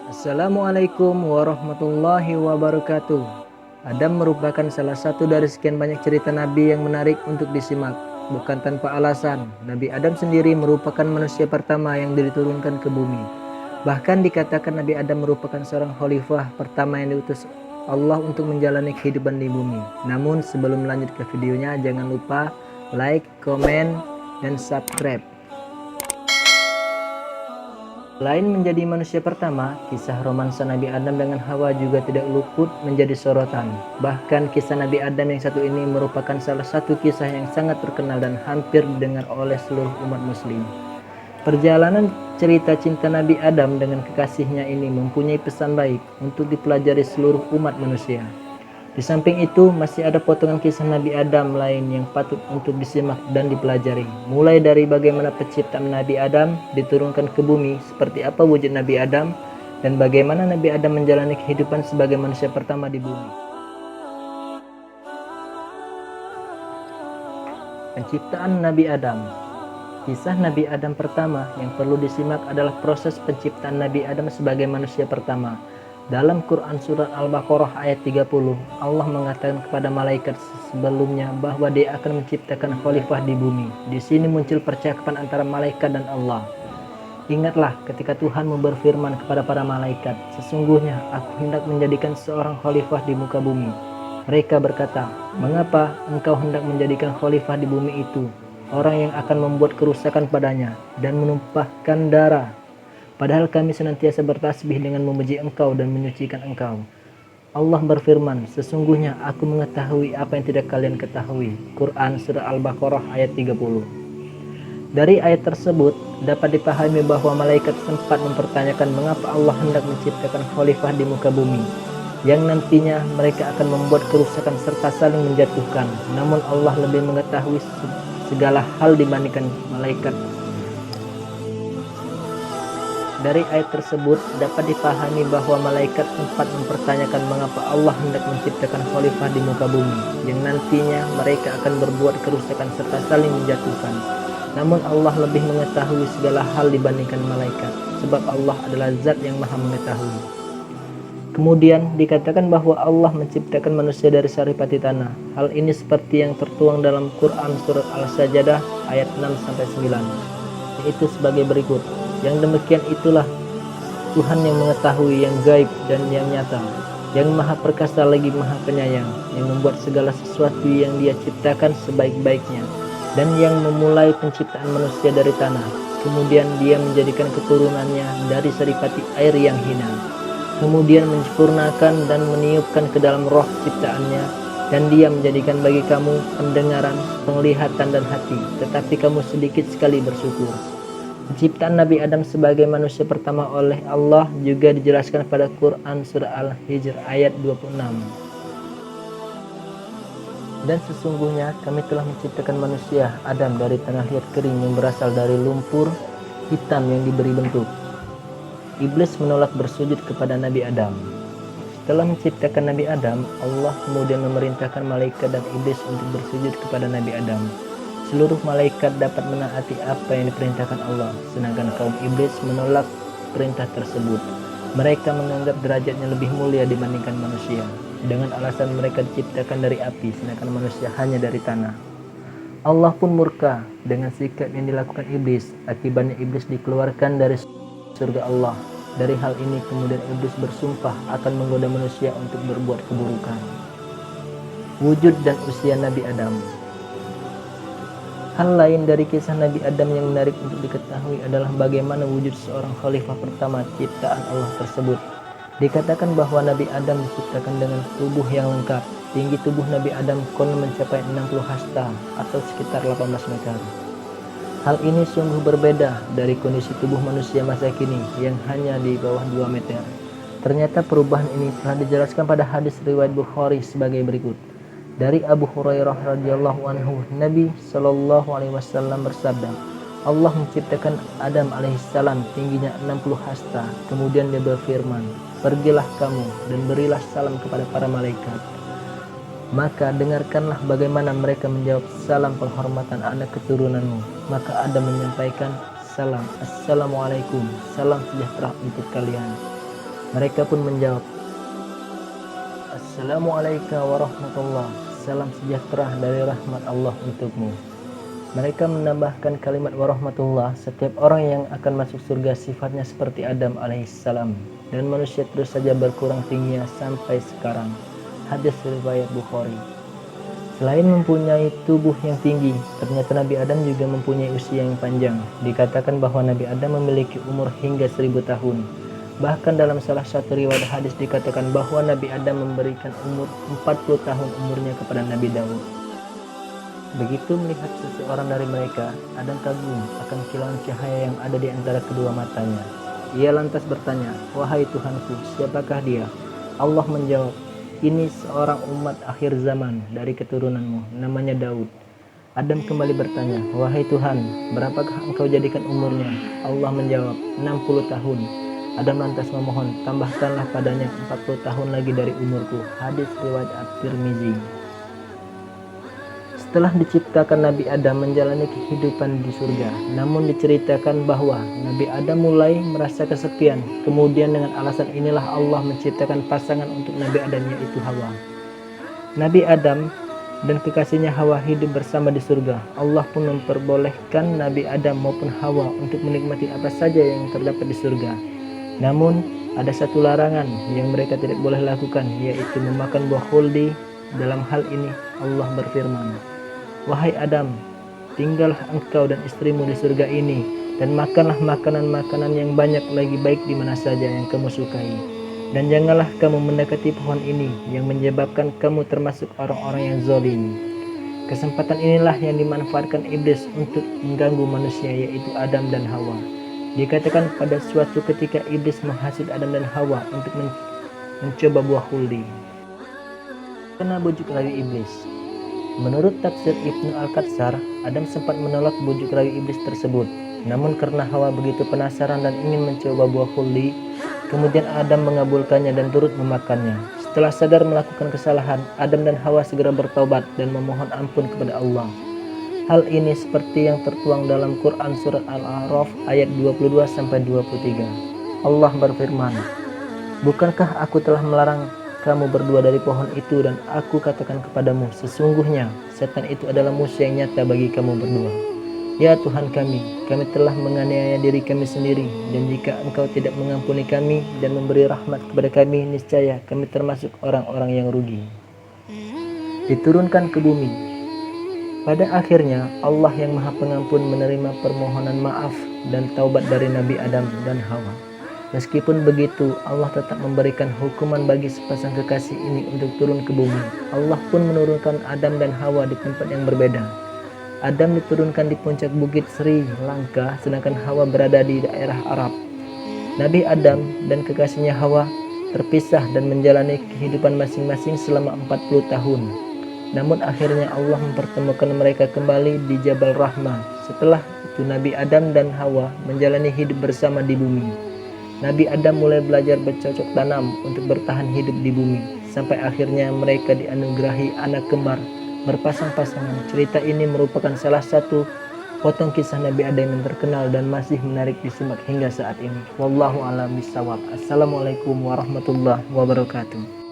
Assalamualaikum warahmatullahi wabarakatuh. Adam merupakan salah satu dari sekian banyak cerita Nabi yang menarik untuk disimak. Bukan tanpa alasan, Nabi Adam sendiri merupakan manusia pertama yang diturunkan ke bumi. Bahkan dikatakan Nabi Adam merupakan seorang khalifah pertama yang diutus Allah untuk menjalani kehidupan di bumi. Namun sebelum lanjut ke videonya, jangan lupa like, komen, dan subscribe. Selain menjadi manusia pertama, kisah romansa Nabi Adam dengan Hawa juga tidak luput menjadi sorotan. Bahkan kisah Nabi Adam yang satu ini merupakan salah satu kisah yang sangat terkenal dan hampir didengar oleh seluruh umat muslim. Perjalanan cerita cinta Nabi Adam dengan kekasihnya ini mempunyai pesan baik untuk dipelajari seluruh umat manusia. Di samping itu, masih ada potongan kisah Nabi Adam lain yang patut untuk disimak dan dipelajari. Mulai dari bagaimana penciptaan Nabi Adam diturunkan ke bumi, seperti apa wujud Nabi Adam, dan bagaimana Nabi Adam menjalani kehidupan sebagai manusia pertama di bumi. Penciptaan Nabi Adam. Kisah Nabi Adam pertama yang perlu disimak adalah proses penciptaan Nabi Adam sebagai manusia pertama. Dalam Quran Surat Al-Baqarah ayat 30, Allah mengatakan kepada malaikat sebelumnya bahwa Dia akan menciptakan khalifah di bumi. Di sini muncul percakapan antara malaikat dan Allah. Ingatlah ketika Tuhan berfirman kepada para malaikat, "Sesungguhnya aku hendak menjadikan seorang khalifah di muka bumi." Mereka berkata, "Mengapa engkau hendak menjadikan khalifah di bumi itu? Orang yang akan membuat kerusakan padanya dan menumpahkan darah. Padahal kami senantiasa bertasbih dengan memuji engkau dan menyucikan engkau." Allah berfirman, "Sesungguhnya aku mengetahui apa yang tidak kalian ketahui." Quran Surah Al-Baqarah ayat 30. Dari ayat tersebut dapat dipahami bahwa malaikat sempat mempertanyakan mengapa Allah hendak menciptakan khalifah di muka bumi, yang nantinya mereka akan membuat kerusakan serta saling menjatuhkan. Namun Allah lebih mengetahui segala hal dibandingkan malaikat. Dari ayat tersebut dapat dipahami bahwa malaikat sempat mempertanyakan mengapa Allah hendak menciptakan khalifah di muka bumi, yang nantinya mereka akan berbuat kerusakan serta saling menjatuhkan. Namun Allah lebih mengetahui segala hal dibandingkan malaikat, sebab Allah adalah zat yang maha mengetahui. Kemudian dikatakan bahwa Allah menciptakan manusia dari saripati tanah. Hal ini seperti yang tertuang dalam Quran Surat Al-Sajdah ayat 6-9, yaitu sebagai berikut. Yang demikian itulah Tuhan yang mengetahui yang gaib dan yang nyata, yang maha perkasa lagi maha penyayang, yang membuat segala sesuatu yang Dia ciptakan sebaik-baiknya, dan yang memulai penciptaan manusia dari tanah. Kemudian Dia menjadikan keturunannya dari saripati air yang hina. Kemudian menyempurnakan dan meniupkan ke dalam roh ciptaannya, dan Dia menjadikan bagi kamu pendengaran, penglihatan, dan hati, tetapi kamu sedikit sekali bersyukur. Penciptaan Nabi Adam sebagai manusia pertama oleh Allah juga dijelaskan pada Quran Surah Al-Hijr ayat 26. Dan sesungguhnya kami telah menciptakan manusia Adam dari tanah liat kering yang berasal dari lumpur hitam yang diberi bentuk. Iblis menolak bersujud kepada Nabi Adam. Setelah menciptakan Nabi Adam, Allah kemudian memerintahkan malaikat dan iblis untuk bersujud kepada Nabi Adam. Seluruh malaikat dapat menaati apa yang diperintahkan Allah, sedangkan kaum iblis menolak perintah tersebut. Mereka menganggap derajatnya lebih mulia dibandingkan manusia, dengan alasan mereka diciptakan dari api, sedangkan manusia hanya dari tanah. Allah pun murka dengan sikap yang dilakukan iblis. Akibatnya iblis dikeluarkan dari surga Allah. Dari hal ini kemudian iblis bersumpah akan menggoda manusia untuk berbuat keburukan. Wujud dan usia Nabi Adam. Hal lain dari kisah Nabi Adam yang menarik untuk diketahui adalah bagaimana wujud seorang khalifah pertama ciptaan Allah tersebut. Dikatakan bahwa Nabi Adam diciptakan dengan tubuh yang lengkap. Tinggi tubuh Nabi Adam konon mencapai 60 hasta atau sekitar 18 meter. Hal ini sungguh berbeda dari kondisi tubuh manusia masa kini yang hanya di bawah 2 meter. Ternyata perubahan ini telah dijelaskan pada hadis riwayat Bukhari sebagai berikut. Dari Abu Hurairah radhiyallahu anhu, Nabi Shallallahu alaihi wasallam bersabda, Allah menciptakan Adam alaihissalam tingginya 60 hasta. Kemudian Dia berfirman, "Pergilah kamu dan berilah salam kepada para malaikat." Maka dengarkanlah bagaimana mereka menjawab salam penghormatan anak keturunanmu. Maka Adam menyampaikan salam, "Assalamualaikum, salam sejahtera untuk kalian." Mereka pun menjawab, Assalamualaikum warahmatullahi, salam sejahtera dari rahmat Allah untukmu. Mereka menambahkan kalimat warahmatullah. Setiap orang yang akan masuk surga sifatnya seperti Adam alaihissalam, dan manusia terus saja berkurang tingginya sampai sekarang. Hadis riwayat Bukhari. Selain mempunyai tubuh yang tinggi, ternyata Nabi Adam juga mempunyai usia yang panjang. Dikatakan bahwa Nabi Adam memiliki umur hingga 1000 tahun. Bahkan dalam salah satu riwayat hadis dikatakan bahwa Nabi Adam memberikan umur 40 tahun umurnya kepada Nabi Daud. Begitu melihat seseorang dari mereka, Adam kagum akan kilauan cahaya yang ada di antara kedua matanya. Ia lantas bertanya, "Wahai Tuhanku, siapakah dia?" Allah menjawab, "Ini seorang umat akhir zaman dari keturunanmu, namanya Daud." Adam kembali bertanya, "Wahai Tuhan, berapakah engkau jadikan umurnya?" Allah menjawab, 60 tahun. Adam lantas memohon, "Tambahkanlah padanya 40 tahun lagi dari umurku." Hadis riwayat At-Tirmizi. Setelah diciptakan, Nabi Adam menjalani kehidupan di surga. Namun diceritakan bahwa Nabi Adam mulai merasa kesepian. Kemudian dengan alasan inilah Allah menciptakan pasangan untuk Nabi Adam, yaitu Hawa. Nabi Adam dan kekasihnya Hawa hidup bersama di surga. Allah pun memperbolehkan Nabi Adam maupun Hawa untuk menikmati apa saja yang terdapat di surga. Namun ada satu larangan yang mereka tidak boleh lakukan, yaitu memakan buah khuldi. Dalam hal ini Allah berfirman, "Wahai Adam, tinggallah engkau dan istrimu di surga ini, dan makanlah makanan-makanan yang banyak lagi baik di mana saja yang kamu sukai. Dan janganlah kamu mendekati pohon ini yang menyebabkan kamu termasuk orang-orang yang zalim." Kesempatan inilah yang dimanfaatkan iblis untuk mengganggu manusia, yaitu Adam dan Hawa. Dikatakan pada suatu ketika iblis menghasut Adam dan Hawa untuk mencoba buah khuldi. Kena bujuk rayu iblis. Menurut tafsir Ibnu Al-Qatsar, Adam sempat menolak bujuk rayu iblis tersebut. Namun karena Hawa begitu penasaran dan ingin mencoba buah khuldi, kemudian Adam mengabulkannya dan turut memakannya. Setelah sadar melakukan kesalahan, Adam dan Hawa segera bertaubat dan memohon ampun kepada Allah. Hal ini seperti yang tertuang dalam Quran surat Al-A'raf ayat 22-23. Allah berfirman, "Bukankah aku telah melarang kamu berdua dari pohon itu, dan aku katakan kepadamu, sesungguhnya setan itu adalah musuh yang nyata bagi kamu berdua. Ya Tuhan kami telah menganiaya diri kami sendiri, dan jika Engkau tidak mengampuni kami dan memberi rahmat kepada kami, niscaya kami termasuk orang-orang yang rugi." Diturunkan ke bumi. Pada akhirnya Allah yang Maha Pengampun menerima permohonan maaf dan taubat dari Nabi Adam dan Hawa. Meskipun begitu, Allah tetap memberikan hukuman bagi sepasang kekasih ini untuk turun ke bumi. Allah pun menurunkan Adam dan Hawa di tempat yang berbeda. Adam diturunkan di puncak bukit Sri Lanka, sedangkan Hawa berada di daerah Arab. Nabi Adam dan kekasihnya Hawa terpisah dan menjalani kehidupan masing-masing selama 40 tahun. Namun akhirnya Allah mempertemukan mereka kembali di Jabal Rahmah. Setelah itu Nabi Adam dan Hawa menjalani hidup bersama di bumi. Nabi Adam mulai belajar bercocok tanam untuk bertahan hidup di bumi, sampai akhirnya mereka dianugerahi anak kembar berpasang-pasangan. Cerita ini merupakan salah satu potong kisah Nabi Adam yang terkenal dan masih menarik disimak hingga saat ini. Wallahu a'lam bishawab. Assalamualaikum warahmatullahi wabarakatuh.